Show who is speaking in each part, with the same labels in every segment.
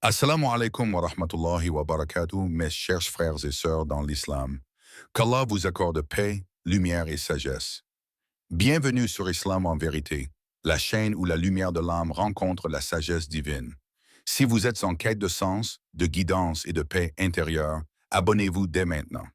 Speaker 1: Assalamu alaikum wa rahmatullahi wa barakatuh, mes chers frères et sœurs dans l'islam. Qu'Allah vous accorde paix, lumière et sagesse. Bienvenue sur Islam en vérité, la chaîne où la lumière de l'âme rencontre la sagesse divine. Si vous êtes en quête de sens, de guidance et de paix intérieure, abonnez-vous dès maintenant.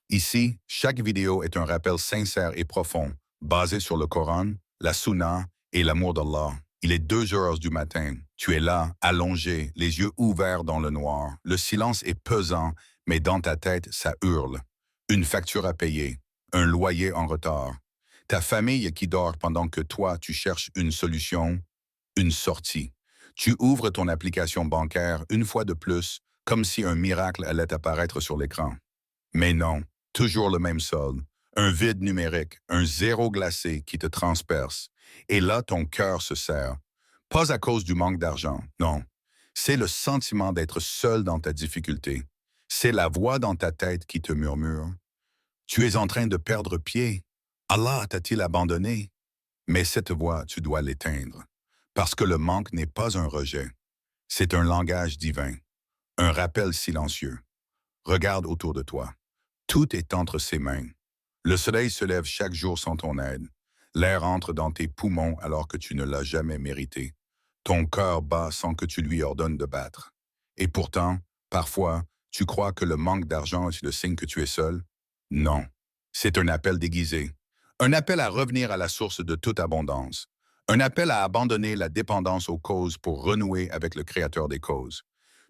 Speaker 1: Ici, chaque vidéo est un rappel sincère et profond, basé sur le Coran, la Sunna et l'amour d'Allah. Il est 2 heures du matin. Tu es là, allongé, les yeux ouverts dans le noir. Le silence est pesant, mais dans ta tête, ça hurle. Une facture à payer, un loyer en retard. Ta famille qui dort pendant que toi, tu cherches une solution, une sortie. Tu ouvres ton application bancaire une fois de plus, comme si un miracle allait apparaître sur l'écran. Mais non, toujours le même sol, un vide numérique, un zéro glacé qui te transperce. Et là, ton cœur se serre. Pas à cause du manque d'argent, non. C'est le sentiment d'être seul dans ta difficulté. C'est la voix dans ta tête qui te murmure. Tu es en train de perdre pied. Allah t'a-t-il abandonné? Mais cette voix, tu dois l'éteindre. Parce que le manque n'est pas un rejet. C'est un langage divin, un rappel silencieux. Regarde autour de toi. Tout est entre ses mains. Le soleil se lève chaque jour sans ton aide. L'air entre dans tes poumons alors que tu ne l'as jamais mérité. Ton cœur bat sans que tu lui ordonnes de battre. Et pourtant, parfois, tu crois que le manque d'argent est le signe que tu es seul? Non. C'est un appel déguisé. Un appel à revenir à la source de toute abondance. Un appel à abandonner la dépendance aux causes pour renouer avec le créateur des causes.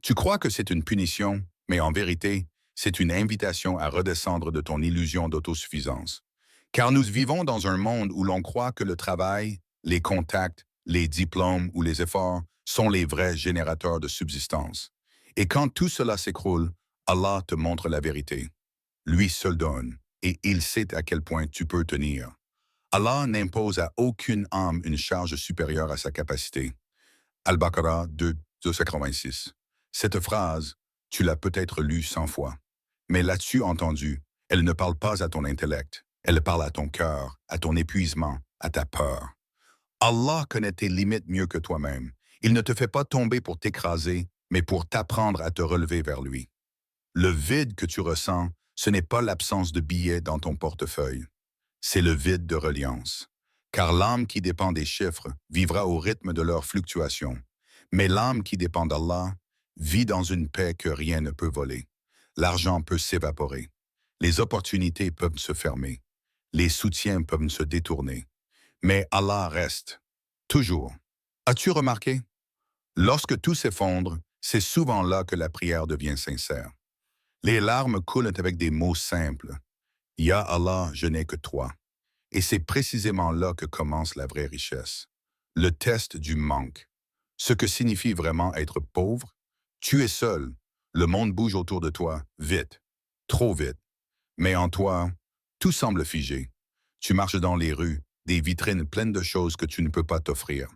Speaker 1: Tu crois que c'est une punition, mais en vérité, c'est une invitation à redescendre de ton illusion d'autosuffisance. Car nous vivons dans un monde où l'on croit que le travail, les contacts, les diplômes ou les efforts sont les vrais générateurs de subsistance. Et quand tout cela s'écroule, Allah te montre la vérité. Lui seul donne, et il sait à quel point tu peux tenir. Allah n'impose à aucune âme une charge supérieure à sa capacité. Al-Baqarah 2, 286. Cette phrase, tu l'as peut-être lue 100 fois. Mais là-dessus entendu, elle ne parle pas à ton intellect, elle parle à ton cœur, à ton épuisement, à ta peur. Allah connaît tes limites mieux que toi-même. Il ne te fait pas tomber pour t'écraser, mais pour t'apprendre à te relever vers lui. Le vide que tu ressens, ce n'est pas l'absence de billets dans ton portefeuille. C'est le vide de reliance. Car l'âme qui dépend des chiffres vivra au rythme de leurs fluctuations. Mais l'âme qui dépend d'Allah vit dans une paix que rien ne peut voler. L'argent peut s'évaporer. Les opportunités peuvent se fermer. Les soutiens peuvent se détourner. Mais Allah reste. Toujours. As-tu remarqué? Lorsque tout s'effondre, c'est souvent là que la prière devient sincère. Les larmes coulent avec des mots simples. Ya Allah, je n'ai que toi. Et c'est précisément là que commence la vraie richesse. Le test du manque. Ce que signifie vraiment être pauvre. Tu es seul. Le monde bouge autour de toi, vite. Trop vite. Mais en toi, tout semble figé. Tu marches dans les rues, des vitrines pleines de choses que tu ne peux pas t'offrir.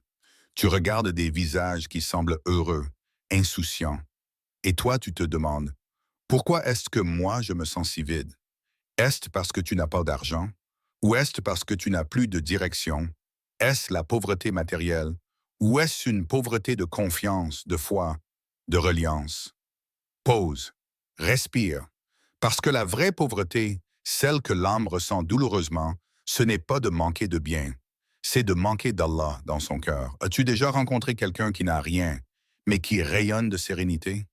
Speaker 1: Tu regardes des visages qui semblent heureux, insouciants. Et toi, tu te demandes, pourquoi est-ce que moi, je me sens si vide? Est-ce parce que tu n'as pas d'argent? Ou est-ce parce que tu n'as plus de direction? Est-ce la pauvreté matérielle? Ou est-ce une pauvreté de confiance, de foi, de reliance? Pause. Respire. Parce que la vraie pauvreté, celle que l'âme ressent douloureusement, ce n'est pas de manquer de bien, c'est de manquer d'Allah dans son cœur. As-tu déjà rencontré quelqu'un qui n'a rien, mais qui rayonne de sérénité?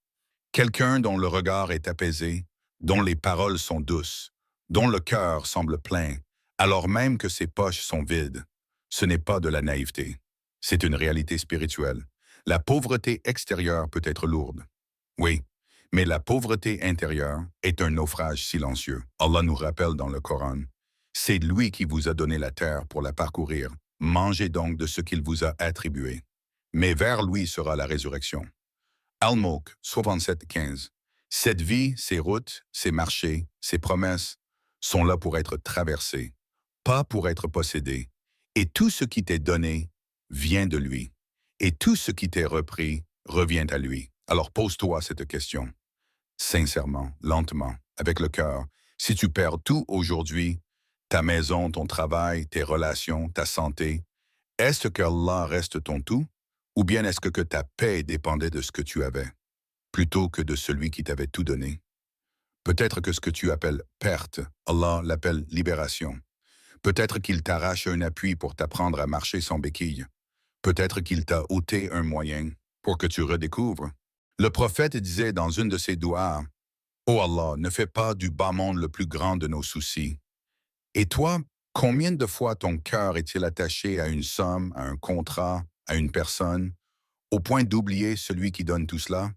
Speaker 1: Quelqu'un dont le regard est apaisé, dont les paroles sont douces, dont le cœur semble plein, alors même que ses poches sont vides. Ce n'est pas de la naïveté, c'est une réalité spirituelle. La pauvreté extérieure peut être lourde. Oui, mais la pauvreté intérieure est un naufrage silencieux. Allah nous rappelle dans le Coran, c'est lui qui vous a donné la terre pour la parcourir. Mangez donc de ce qu'il vous a attribué. Mais vers lui sera la résurrection. Al-Mulk 67-15. Cette vie, ses routes, ses marchés, ses promesses sont là pour être traversées, pas pour être possédées. Et tout ce qui t'est donné vient de lui. Et tout ce qui t'est repris revient à lui. Alors pose-toi cette question. Sincèrement, lentement, avec le cœur. Si tu perds tout aujourd'hui, ta maison, ton travail, tes relations, ta santé, est-ce que Allah reste ton tout? Ou bien est-ce que ta paix dépendait de ce que tu avais? plutôt que de celui qui t'avait tout donné. Peut-être que ce que tu appelles perte, Allah l'appelle libération. Peut-être qu'il t'arrache un appui pour t'apprendre à marcher sans béquille. Peut-être qu'il t'a ôté un moyen pour que tu redécouvres. Le prophète disait dans une de ses douas, « Ô Allah, ne fais pas du bas monde le plus grand de nos soucis. » Et toi, combien de fois ton cœur est-il attaché à une somme, à un contrat, à une personne, au point d'oublier celui qui donne tout cela?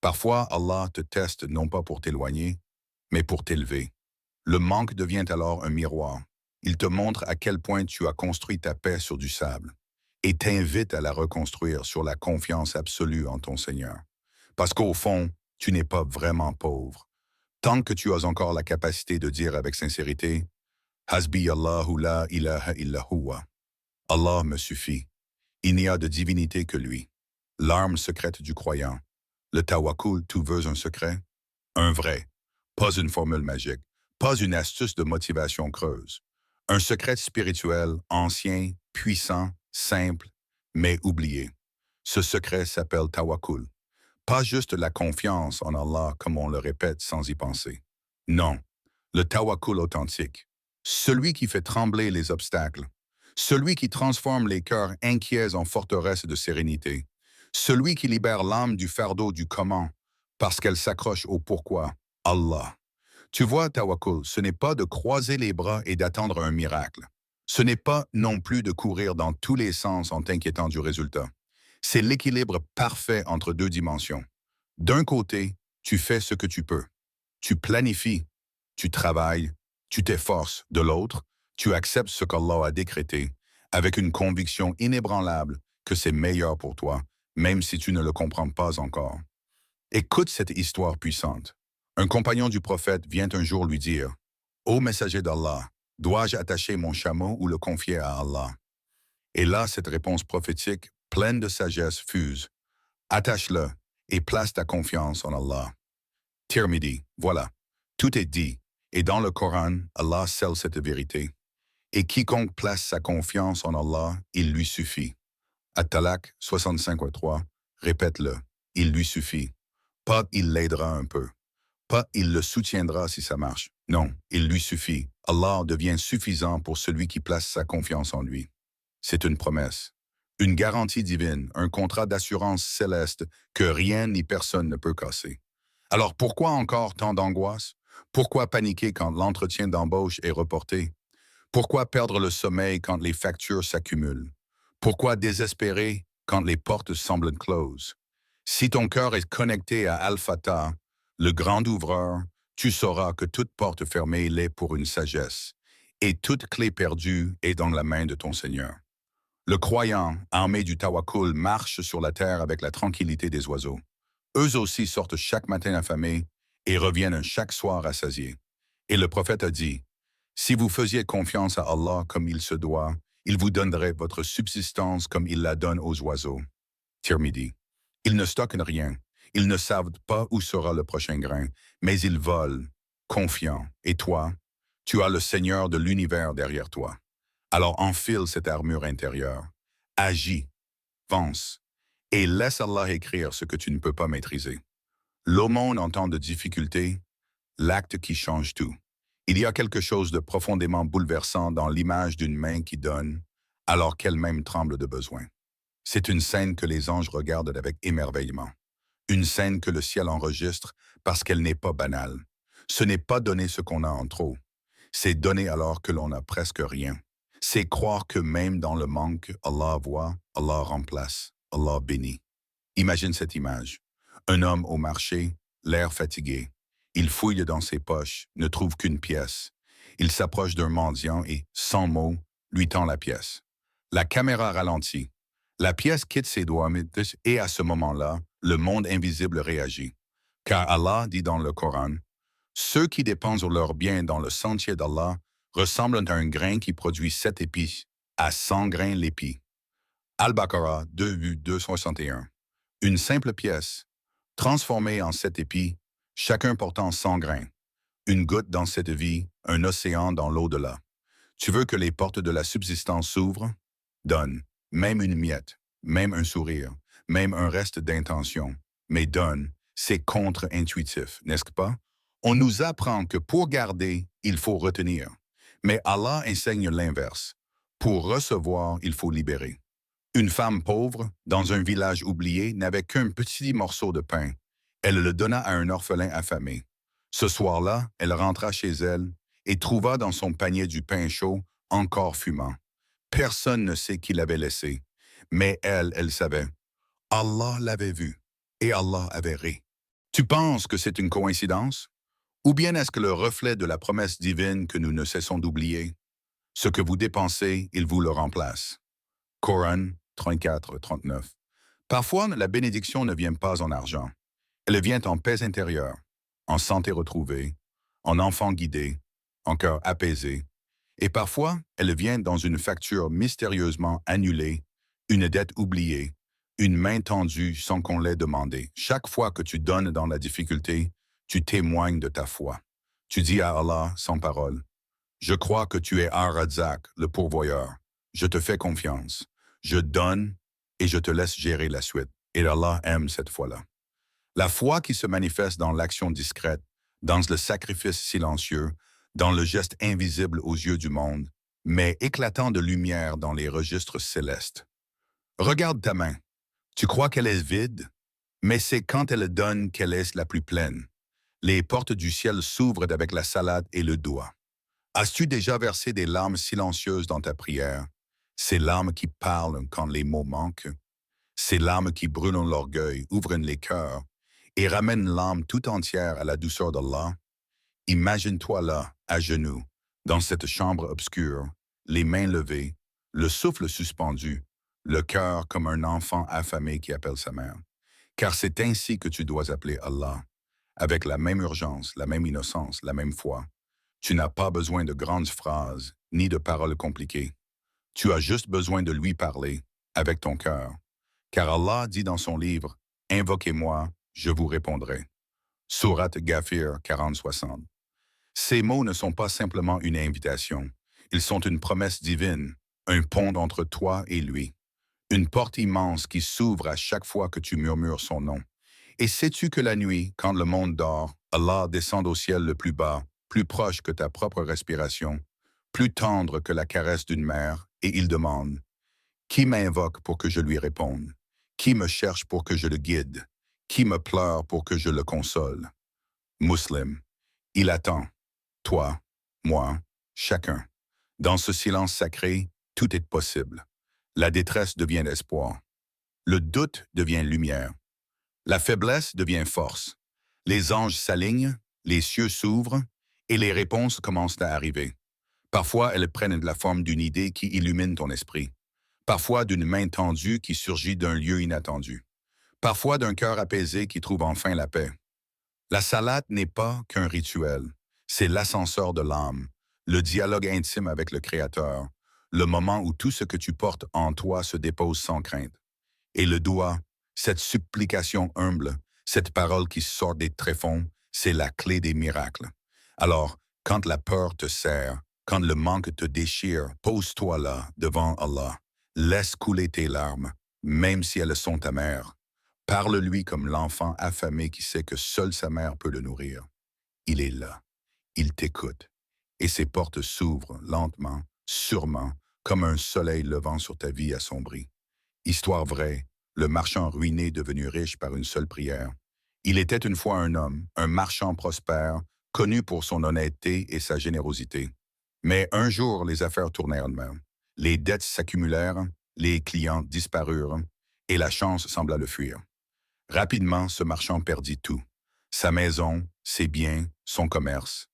Speaker 1: Parfois, Allah te teste non pas pour t'éloigner, mais pour t'élever. Le manque devient alors un miroir. Il te montre à quel point tu as construit ta paix sur du sable et t'invite à la reconstruire sur la confiance absolue en ton Seigneur. Parce qu'au fond, tu n'es pas vraiment pauvre. Tant que tu as encore la capacité de dire avec sincérité « Hasbi Allahu la ilaha illa huwa » Allah me suffit. Il n'y a de divinité que lui. L'arme secrète du croyant. Le tawakkul, tu veux un secret? Un vrai. Pas une formule magique. Pas une astuce de motivation creuse. Un secret spirituel, ancien, puissant, simple, mais oublié. Ce secret s'appelle tawakkul. Pas juste la confiance en Allah comme on le répète sans y penser. Non, le tawakkul authentique. Celui qui fait trembler les obstacles. Celui qui transforme les cœurs inquiets en forteresses de sérénité. Celui qui libère l'âme du fardeau du comment, parce qu'elle s'accroche au pourquoi. Allah. Tu vois, tawakkul, ce n'est pas de croiser les bras et d'attendre un miracle. Ce n'est pas non plus de courir dans tous les sens en t'inquiétant du résultat. C'est l'équilibre parfait entre deux dimensions. D'un côté, tu fais ce que tu peux. Tu planifies, tu travailles, tu t'efforces. De l'autre, tu acceptes ce qu'Allah a décrété, avec une conviction inébranlable que c'est meilleur pour toi, même si tu ne le comprends pas encore. Écoute cette histoire puissante. Un compagnon du prophète vient un jour lui dire, « Ô messager d'Allah, dois-je attacher mon chameau ou le confier à Allah ?» Et là, cette réponse prophétique, pleine de sagesse, fuse. « Attache-le et place ta confiance en Allah. » Tirmidhi, voilà. Tout est dit. Et dans le Coran, Allah scelle cette vérité. Et quiconque place sa confiance en Allah, il lui suffit. At-Talaq 65.3, répète-le. Il lui suffit. Pas il l'aidera un peu. Pas il le soutiendra si ça marche. Non, il lui suffit. Allah devient suffisant pour celui qui place sa confiance en lui. C'est une promesse, une garantie divine, un contrat d'assurance céleste que rien ni personne ne peut casser. Alors pourquoi encore tant d'angoisse? Pourquoi paniquer quand l'entretien d'embauche est reporté? Pourquoi perdre le sommeil quand les factures s'accumulent? Pourquoi désespérer quand les portes semblent closes? Si ton cœur est connecté à Al-Fatah, le grand ouvreur, tu sauras que toute porte fermée l'est pour une sagesse, et toute clé perdue est dans la main de ton Seigneur. Le croyant, armé du tawakkul, marche sur la terre avec la tranquillité des oiseaux. Eux aussi sortent chaque matin affamés et reviennent chaque soir rassasiés. Et le prophète a dit, « Si vous faisiez confiance à Allah comme il se doit, il vous donnerait votre subsistance comme il la donne aux oiseaux. » Tirmidhi. Ils ne stockent rien, ils ne savent pas où sera le prochain grain, mais ils volent, confiants. Et toi, tu as le Seigneur de l'univers derrière toi. Alors enfile cette armure intérieure, agis, pense, et laisse Allah écrire ce que tu ne peux pas maîtriser. L'aumône en temps de difficulté, l'acte qui change tout. Il y a quelque chose de profondément bouleversant dans l'image d'une main qui donne, alors qu'elle-même tremble de besoin. C'est une scène que les anges regardent avec émerveillement. Une scène que le ciel enregistre parce qu'elle n'est pas banale. Ce n'est pas donner ce qu'on a en trop. C'est donner alors que l'on n'a presque rien. C'est croire que même dans le manque, Allah voit, Allah remplace, Allah bénit. Imagine cette image. Un homme au marché, l'air fatigué. Il fouille dans ses poches, ne trouve qu'une pièce. Il s'approche d'un mendiant et, sans mots, lui tend la pièce. La caméra ralentit. La pièce quitte ses doigts et à ce moment-là, le monde invisible réagit. Car Allah dit dans le Coran, « Ceux qui dépensent leurs biens dans le sentier d'Allah ressemblent à un grain qui produit 7 épis, à 100 grains l'épi. » Al-Baqarah 2:261. Une simple pièce, transformée en 7 épis, chacun portant 100 grains. Une goutte dans cette vie, un océan dans l'au-delà. Tu veux que les portes de la subsistance s'ouvrent? Donne, même une miette, même un sourire, même un reste d'intention. Mais donne, C'est contre-intuitif, n'est-ce pas? On nous apprend que pour garder, il faut retenir. Mais Allah enseigne l'inverse. Pour recevoir, il faut libérer. Une femme pauvre, dans un village oublié, n'avait qu'un petit morceau de pain. Elle le donna à un orphelin affamé. Ce soir-là, elle rentra chez elle et trouva dans son panier du pain chaud, encore fumant. Personne ne sait qui l'avait laissé, mais elle savait. Allah l'avait vu et Allah avait ri. Tu penses que c'est une coïncidence? Ou bien est-ce que le reflet de la promesse divine que nous ne cessons d'oublier? Ce que vous dépensez, il vous le remplace. Coran 34-39. Parfois, la bénédiction ne vient pas en argent. Elle vient en paix intérieure, en santé retrouvée, en enfant guidé, en cœur apaisé. Et parfois, elle vient dans une facture mystérieusement annulée, une dette oubliée, une main tendue sans qu'on l'ait demandé. Chaque fois que tu donnes dans la difficulté, tu témoignes de ta foi. Tu dis à Allah sans parole, je crois que tu es Ar-Razzaq, le pourvoyeur. Je te fais confiance. Je donne et je te laisse gérer la suite. Et Allah aime cette foi-là. La foi qui se manifeste dans l'action discrète, dans le sacrifice silencieux, dans le geste invisible aux yeux du monde, mais éclatant de lumière dans les registres célestes. Regarde ta main. Tu crois qu'elle est vide, mais c'est quand elle donne qu'elle est la plus pleine. Les portes du ciel s'ouvrent avec la salade et le doigt. As-tu déjà versé des larmes silencieuses dans ta prière? Ces larmes qui parlent quand les mots manquent. Ces larmes qui brûlent l'orgueil, ouvrent les cœurs et ramènent l'âme tout entière à la douceur d'Allah. Imagine-toi là, à genoux, dans cette chambre obscure, les mains levées, le souffle suspendu, le cœur comme un enfant affamé qui appelle sa mère. Car c'est ainsi que tu dois appeler Allah, avec la même urgence, la même innocence, la même foi. Tu n'as pas besoin de grandes phrases, ni de paroles compliquées. Tu as juste besoin de lui parler, avec ton cœur. Car Allah dit dans son livre, « Invoquez-moi, je vous répondrai ». Sourate Ghafir 40-60. Ces mots ne sont pas simplement une invitation. Ils sont une promesse divine, un pont entre toi et lui. Une porte immense qui s'ouvre à chaque fois que tu murmures son nom. Et sais-tu que la nuit, quand le monde dort, Allah descend au ciel le plus bas, plus proche que ta propre respiration, plus tendre que la caresse d'une mère, et il demande, « Qui m'invoque pour que je lui réponde? Qui me cherche pour que je le guide? Qui me pleure pour que je le console? » Muslim, il attend. Toi, moi, chacun. Dans ce silence sacré, tout est possible. La détresse devient espoir. Le doute devient lumière. La faiblesse devient force. Les anges s'alignent, les cieux s'ouvrent et les réponses commencent à arriver. Parfois, elles prennent la forme d'une idée qui illumine ton esprit. Parfois d'une main tendue qui surgit d'un lieu inattendu. Parfois d'un cœur apaisé qui trouve enfin la paix. La salade n'est pas qu'un rituel. C'est l'ascenseur de l'âme, le dialogue intime avec le Créateur, le moment où tout ce que tu portes en toi se dépose sans crainte. Et le doigt, cette supplication humble, cette parole qui sort des tréfonds, c'est la clé des miracles. Alors, quand la peur te serre, quand le manque te déchire, pose-toi là, devant Allah. Laisse couler tes larmes, même si elles sont amères. Parle-lui comme l'enfant affamé qui sait que seule sa mère peut le nourrir. Il est là. Il t'écoute. Et ses portes s'ouvrent lentement, sûrement, comme un soleil levant sur ta vie assombrie. Histoire vraie, le marchand ruiné devenu riche par une seule prière. Il était une fois un homme, un marchand prospère, connu pour son honnêteté et sa générosité. Mais un jour, les affaires tournèrent mal. Les dettes s'accumulèrent, les clients disparurent, et la chance sembla le fuir. Rapidement, ce marchand perdit tout. Sa maison, ses biens, son commerce.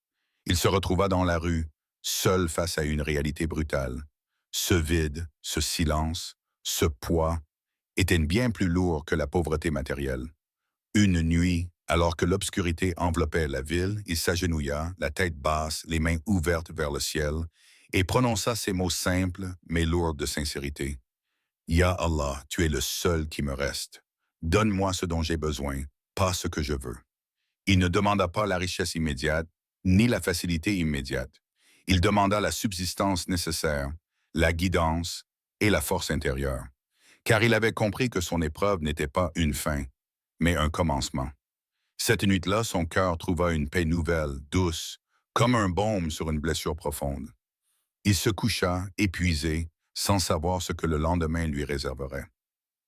Speaker 1: Il se retrouva dans la rue, seul face à une réalité brutale. Ce vide, ce silence, ce poids étaient bien plus lourds que la pauvreté matérielle. Une nuit, alors que l'obscurité enveloppait la ville, il s'agenouilla, la tête basse, les mains ouvertes vers le ciel, et prononça ces mots simples mais lourds de sincérité. « Ya Allah, tu es le seul qui me reste. Donne-moi ce dont j'ai besoin, pas ce que je veux. » Il ne demanda pas la richesse immédiate, ni la facilité immédiate. Il demanda la subsistance nécessaire, la guidance et la force intérieure. Car il avait compris que son épreuve n'était pas une fin, mais un commencement. Cette nuit-là, son cœur trouva une paix nouvelle, douce, comme un baume sur une blessure profonde. Il se coucha, épuisé, sans savoir ce que le lendemain lui réserverait.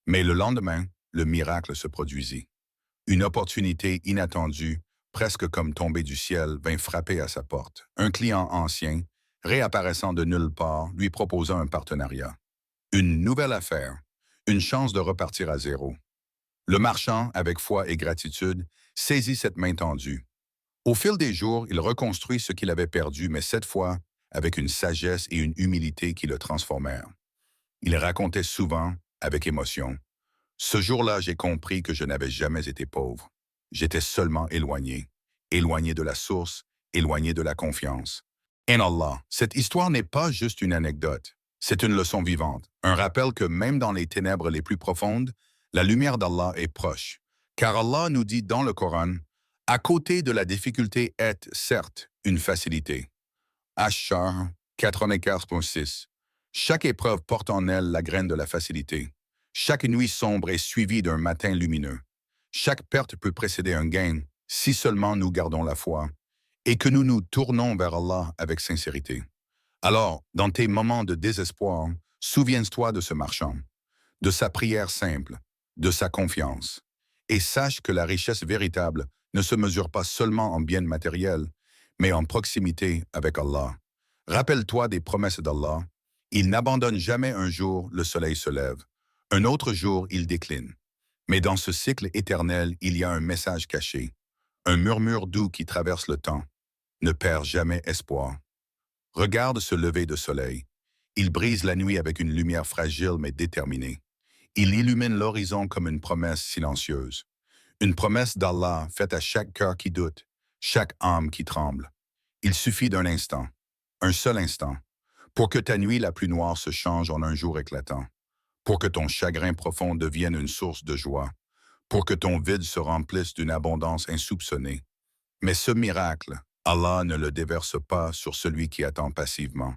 Speaker 1: Mais le lendemain, le miracle se produisit. Une opportunité inattendue, presque comme tombée du ciel, vint frapper à sa porte. Un client ancien, réapparaissant de nulle part, lui proposa un partenariat. Une nouvelle affaire, une chance de repartir à zéro. Le marchand, avec foi et gratitude, saisit cette main tendue. Au fil des jours, il reconstruit ce qu'il avait perdu, mais cette fois, avec une sagesse et une humilité qui le transformèrent. Il racontait souvent, avec émotion, ce jour-là, j'ai compris que je n'avais jamais été pauvre. J'étais seulement éloigné, éloigné de la source, éloigné de la confiance. En Allah, cette histoire n'est pas juste une anecdote, c'est une leçon vivante, un rappel que même dans les ténèbres les plus profondes, la lumière d'Allah est proche. Car Allah nous dit dans le Coran, à côté de la difficulté est, certes, une facilité. Ash-Shar 95.6. Chaque épreuve porte en elle la graine de la facilité. Chaque nuit sombre est suivie d'un matin lumineux. Chaque perte peut précéder un gain, si seulement nous gardons la foi, et que nous nous tournons vers Allah avec sincérité. Alors, dans tes moments de désespoir, souviens-toi de ce marchand, de sa prière simple, de sa confiance, et sache que la richesse véritable ne se mesure pas seulement en biens matériels, mais en proximité avec Allah. Rappelle-toi des promesses d'Allah. Il n'abandonne jamais un jour, le soleil se lève. Un autre jour, il décline. Mais dans ce cycle éternel, il y a un message caché, un murmure doux qui traverse le temps. Ne perds jamais espoir. Regarde ce lever de soleil. Il brise la nuit avec une lumière fragile mais déterminée. Il illumine l'horizon comme une promesse silencieuse. Une promesse d'Allah faite à chaque cœur qui doute, chaque âme qui tremble. Il suffit d'un instant, un seul instant, pour que ta nuit la plus noire se change en un jour éclatant, pour que ton chagrin profond devienne une source de joie, pour que ton vide se remplisse d'une abondance insoupçonnée. Mais ce miracle, Allah ne le déverse pas sur celui qui attend passivement.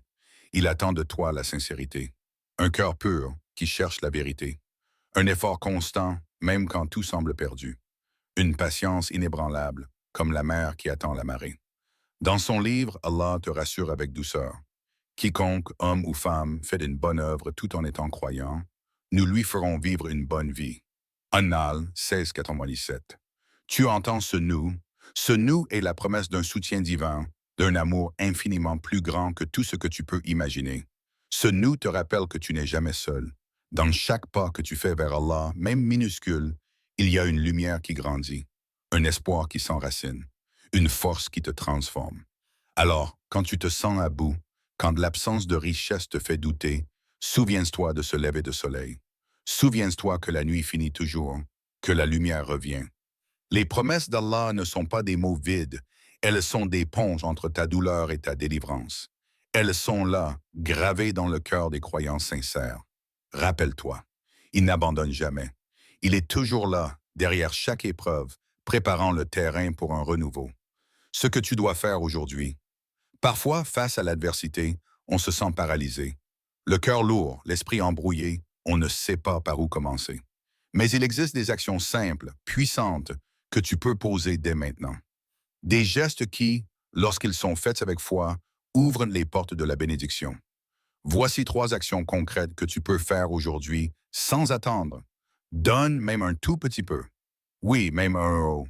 Speaker 1: Il attend de toi la sincérité, un cœur pur qui cherche la vérité, un effort constant même quand tout semble perdu, une patience inébranlable comme la mer qui attend la marée. Dans son livre, Allah te rassure avec douceur. Quiconque, homme ou femme, fait une bonne œuvre tout en étant croyant, nous lui ferons vivre une bonne vie. An-Nahl 16,97. Tu entends ce nous? Ce nous est la promesse d'un soutien divin, d'un amour infiniment plus grand que tout ce que tu peux imaginer. Ce nous te rappelle que tu n'es jamais seul. Dans chaque pas que tu fais vers Allah, même minuscule, il y a une lumière qui grandit, un espoir qui s'enracine, une force qui te transforme. Alors, quand tu te sens à bout, quand l'absence de richesse te fait douter, souviens-toi de ce lever de soleil. Souviens-toi que la nuit finit toujours, que la lumière revient. Les promesses d'Allah ne sont pas des mots vides, elles sont des ponts entre ta douleur et ta délivrance. Elles sont là, gravées dans le cœur des croyants sincères. Rappelle-toi, il n'abandonne jamais. Il est toujours là, derrière chaque épreuve, préparant le terrain pour un renouveau. Ce que tu dois faire aujourd'hui. Parfois, face à l'adversité, on se sent paralysé. Le cœur lourd, l'esprit embrouillé, on ne sait pas par où commencer. Mais il existe des actions simples, puissantes, que tu peux poser dès maintenant. Des gestes qui, lorsqu'ils sont faits avec foi, ouvrent les portes de la bénédiction. Voici 3 actions concrètes que tu peux faire aujourd'hui sans attendre. Donne même un tout petit peu. Oui, même 1 euro.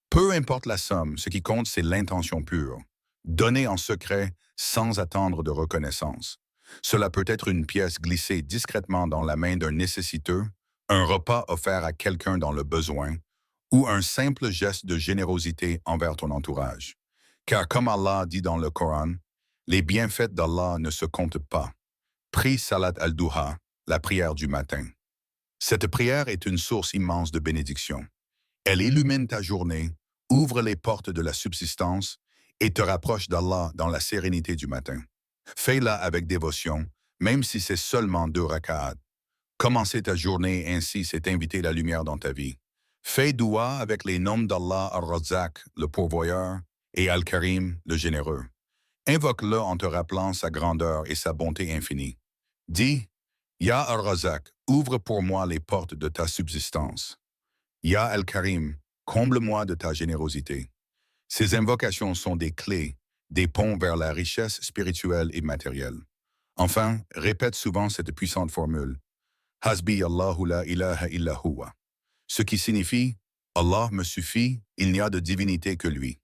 Speaker 1: Peu importe la somme, ce qui compte, c'est l'intention pure. Donner en secret sans attendre de reconnaissance. Cela peut être une pièce glissée discrètement dans la main d'un nécessiteux, un repas offert à quelqu'un dans le besoin, ou un simple geste de générosité envers ton entourage. Car comme Allah dit dans le Coran, les bienfaits d'Allah ne se comptent pas. Prie Salat al-Duha, la prière du matin. Cette prière est une source immense de bénédiction. Elle illumine ta journée, ouvre les portes de la subsistance et te rapproche d'Allah dans la sérénité du matin. Fais-la avec dévotion, même si c'est seulement 2 rak'at. Commencer ta journée ainsi, c'est inviter la lumière dans ta vie. Fais doua avec les noms d'Allah Ar-Razzaq, le pourvoyeur, et Al-Karim, le généreux. Invoque-le en te rappelant sa grandeur et sa bonté infinie. Dis, Ya Ar-Razzaq, ouvre pour moi les portes de ta subsistance. Ya Al-Karim, Comble-moi de ta générosité. Ces invocations sont des clés, des ponts vers la richesse spirituelle et matérielle. Enfin, répète souvent cette puissante formule. Hasbi Allahu la ilaha illa huwa. Ce qui signifie Allah me suffit, il n'y a de divinité que lui.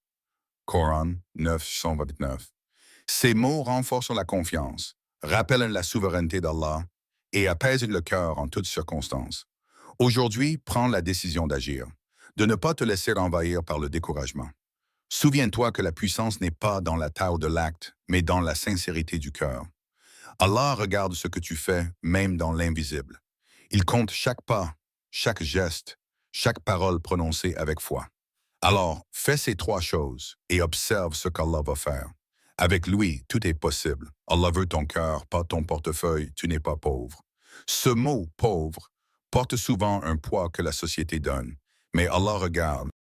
Speaker 1: Coran 929. Ces mots renforcent la confiance, rappellent la souveraineté d'Allah et apaisent le cœur en toutes circonstances. Aujourd'hui, prends la décision d'agir, de ne pas te laisser envahir par le découragement. Souviens-toi que la puissance n'est pas dans la taille de l'acte, mais dans la sincérité du cœur. Allah regarde ce que tu fais, même dans l'invisible. Il compte chaque pas, chaque geste, chaque parole prononcée avec foi. Alors, fais ces trois choses et observe ce qu'Allah va faire. Avec lui, tout est possible. Allah veut ton cœur, pas ton portefeuille, tu n'es pas pauvre. Ce mot « pauvre » porte souvent un poids que la société donne, mais Allah regarde